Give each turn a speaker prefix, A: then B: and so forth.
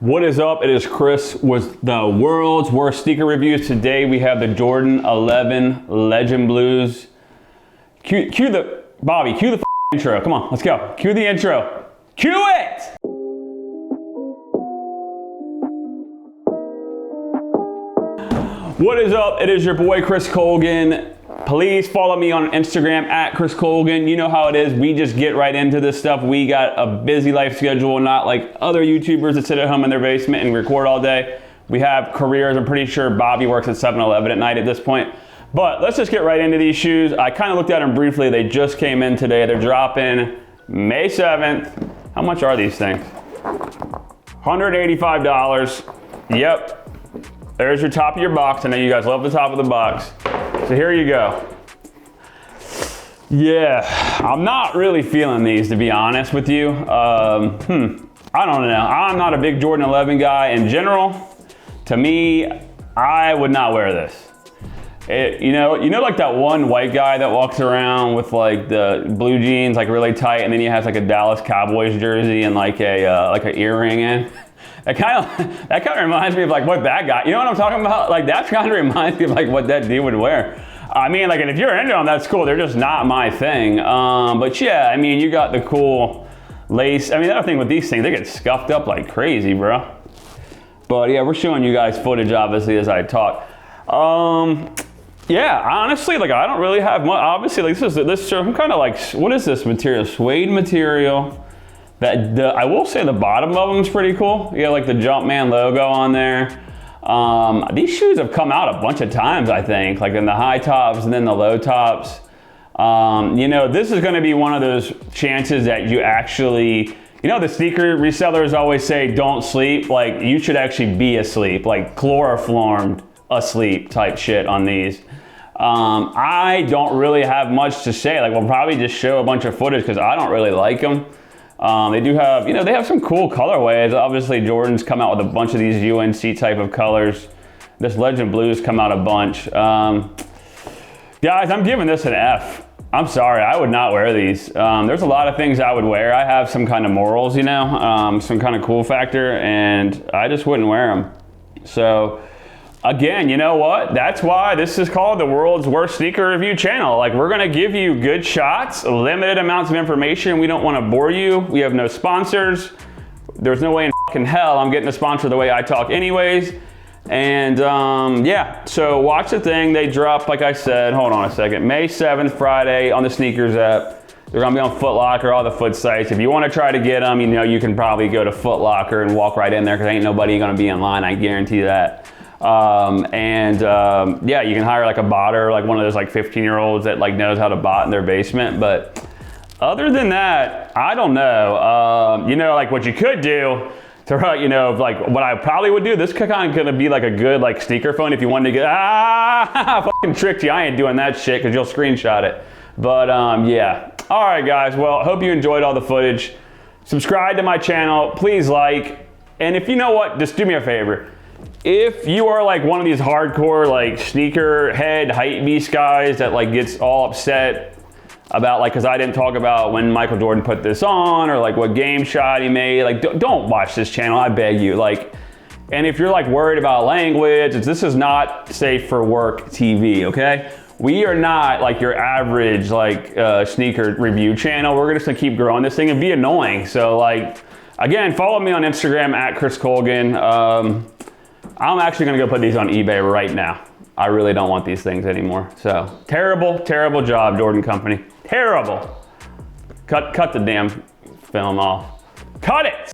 A: What is up? It is Chris with the world's worst sneaker reviews. Today we have the Jordan 11 Legend Blues. Cue the intro. Come on, let's go. Cue the intro. Cue it! What is up? It is your boy Chris Colgan. Please follow me on Instagram at Chris Colgan. You know how it is. We just get right into this stuff. We got a busy life schedule, not like other YouTubers that sit at home in their basement and record all day. We have careers. I'm pretty sure Bobby works at 7-Eleven at night at this point. But let's just get right into these shoes. I kind of looked at them briefly. They just came in today. They're dropping May 7th. How much are these things? $185. Yep. There's your top of your box. I know you guys love the top of the box. So here you go. Yeah, I'm not really feeling these, to be honest with you. I don't know. I'm not a big Jordan 11 guy in general. To me, I would not wear this. You know, like that one white guy that walks around with like the blue jeans, like really tight, and then he has like a Dallas Cowboys jersey and like an earring in. That kind of reminds me of like what that guy, you know what I'm talking about? Like that kind of reminds me of like what that dude would wear. I mean, like, and if you're into them, that's cool. They're just not my thing. But yeah, I mean, you got the cool lace. I mean, the other thing with these things, they get scuffed up like crazy, bro. But yeah, we're showing you guys footage, obviously, as I talk. Yeah, honestly, like, I don't really have much. Obviously, like, this I'm kind of like, what is this material? Suede material. I will say the bottom of them is pretty cool. You got like the Jumpman logo on there. These shoes have come out a bunch of times, I think, like in the high tops and then the low tops. You know, this is going to be one of those chances that you actually, you know, the sneaker resellers always say don't sleep. Like, you should actually be asleep, like chloroformed asleep type shit on these. I don't really have much to say. Like, we'll probably just show a bunch of footage because I don't really like them. They do have, you know, they have some cool colorways. Obviously, Jordan's come out with a bunch of these UNC type of colors. This Legend Blues come out a bunch. Guys, I'm giving this an F. I'm sorry, I would not wear these. There's a lot of things I would wear. I have some kind of morals, you know, some kind of cool factor, and I just wouldn't wear them. So, again, you know what? That's why this is called the world's worst sneaker review channel. Like, we're gonna give you good shots, limited amounts of information. We don't wanna bore you. We have no sponsors. There's no way in fucking hell I'm getting a sponsor the way I talk anyways. And yeah, so watch the thing. They drop, like I said, hold on a second, May 7th, Friday on the sneakers app. They're gonna be on Foot Locker, all the foot sites. If you wanna try to get them, you know, you can probably go to Foot Locker and walk right in there because ain't nobody gonna be in line, I guarantee that. Yeah, you can hire like a botter, like one of those like 15-year-olds that like knows how to bot in their basement. But other than that, I don't know. You know, like what you could do to, you know, like what I probably would do, this could kind of gonna be like a good like sneaker phone if you wanted to get, fucking tricked you. I ain't doing that shit because you'll screenshot it. But yeah. All right, guys. Well, hope you enjoyed all the footage. Subscribe to my channel. Please like. And if you know what, just do me a favor. If you are like one of these hardcore like sneaker head hype beast guys that like gets all upset about like, cause I didn't talk about when Michael Jordan put this on or like what game shot he made, like don't watch this channel, I beg you. Like, and if you're like worried about language, this is not safe for work TV, okay? We are not like your average like sneaker review channel. We're just gonna keep growing this thing and be annoying. So like, again, follow me on Instagram at Chris Colgan. I'm actually gonna go put these on eBay right now. I really don't want these things anymore. So terrible, terrible job, Jordan Company. Terrible. Cut the damn film off. Cut it!